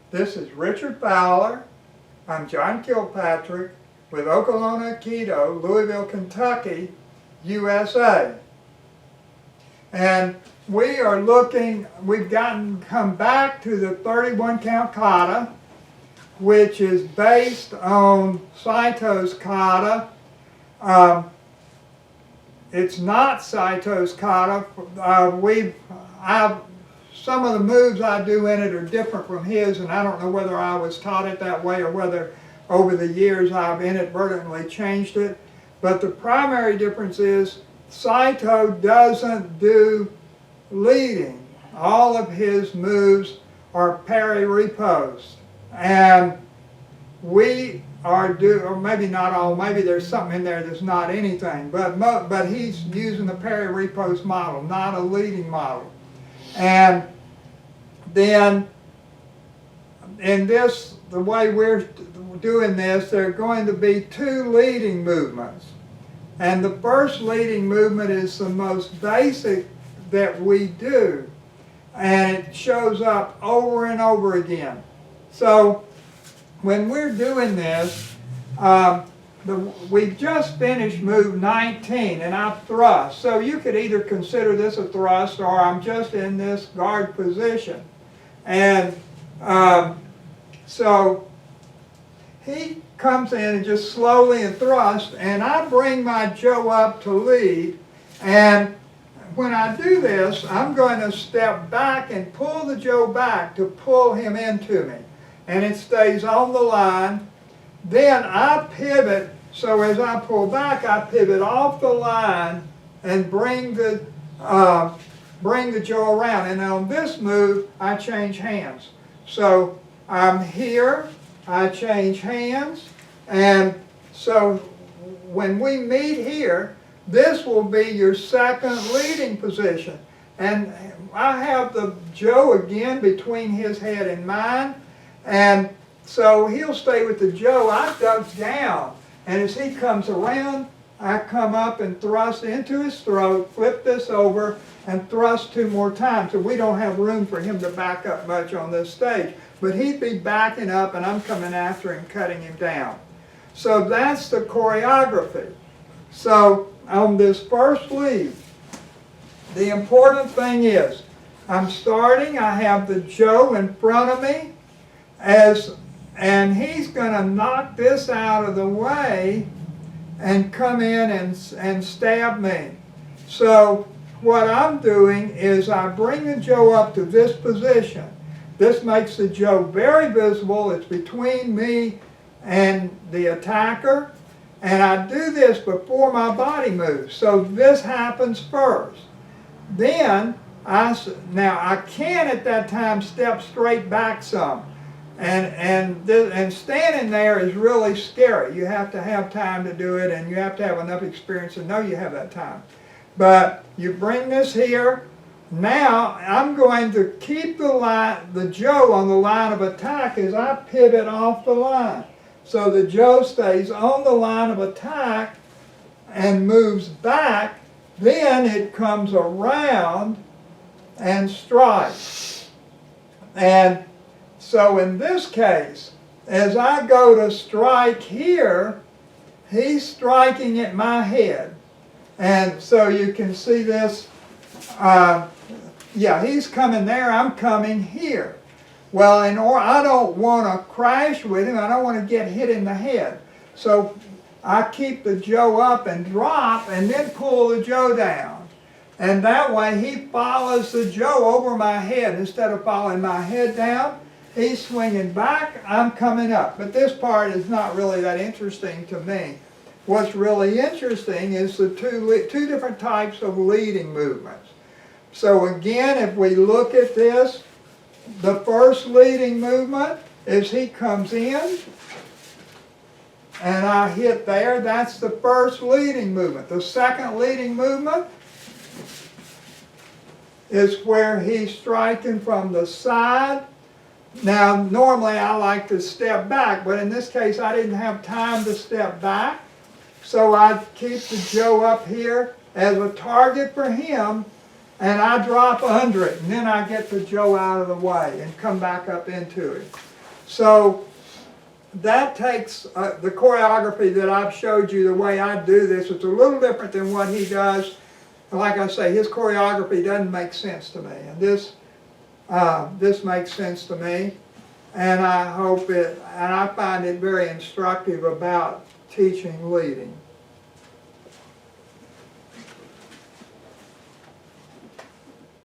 This is Richard Fowler. I'm John Kilpatrick with Yokomen Aikido, Louisville, Kentucky, USA. And we are looking, we've come back to the 31 count kata, which is based on Saito's kata. It's not Saito's kata. Some of the moves I do in it are different from his, and I don't know whether I was taught it that way or whether over the years I've inadvertently changed it. But the primary difference is Saito doesn't do leading. All of his moves are parry repos. And we are or maybe not all, maybe there's something in there that's not anything, but he's using the parry repos model, not a leading model. And then in this, the way we're doing this, there are going to be two leading movements. And the first leading movement is the most basic that we do. And it shows up over and over again. So when we're doing this, we've just finished move 19 and I've thrust. So you could either consider this a thrust or I'm just in this guard position. And so he comes in and just slowly and thrust, and I bring my Joe up to lead. And when I do this, I'm going to step back and pull the Joe back to pull him into me. And it stays on the line. Then I pivot, so as I pull back, I pivot off the line and bring the Joe around. And on this move, I change hands. So I'm here, I change hands, and so when we meet here, this will be your second leading position. And I have the Joe again between his head and mine, and so he'll stay with the Joe. I duck down, and as he comes around, I come up and thrust into his throat, flip this over, and thrust two more times. So we don't have room for him to back up much on this stage. But he'd be backing up, and I'm coming after him, cutting him down. So that's the choreography. So on this first lead, the important thing is, I'm starting, I have the Joe in front of me, and he's going to knock this out of the way and come in and stab me. So what I'm doing is I bring the Joe up to this position. This makes the Joe very visible. It's between me and the attacker. And I do this before my body moves. So this happens first. Then, now I can at that time step straight back some. And standing there is really scary. You have to have time to do it, and you have to have enough experience to know you have that time. But you bring this here. Now I'm going to keep the Joe on the line of attack as I pivot off the line. So the Joe stays on the line of attack and moves back. Then it comes around and strikes. And so in this case, as I go to strike here, he's striking at my head. And so you can see this. Yeah, he's coming there, I'm coming here. Well, I don't want to crash with him, I don't want to get hit in the head. So I keep the Joe up and drop and then pull the Joe down. And that way he follows the Joe over my head. Instead of following my head down, he's swinging back, I'm coming up. But this part is not really that interesting to me. What's really interesting is the two different types of leading movements. So again, if we look at this, the first leading movement is he comes in and I hit there. That's the first leading movement. The second leading movement is where he's striking from the side. Now, normally I like to step back, but in this case I didn't have time to step back. So I keep the Joe up here as a target for him, and I drop under it, and then I get the Joe out of the way and come back up into it. So that takes the choreography that I've showed you, the way I do this, it's a little different than what he does. And like I say, his choreography doesn't make sense to me. And this makes sense to me. And I hope it, and I find it very instructive about teaching leading.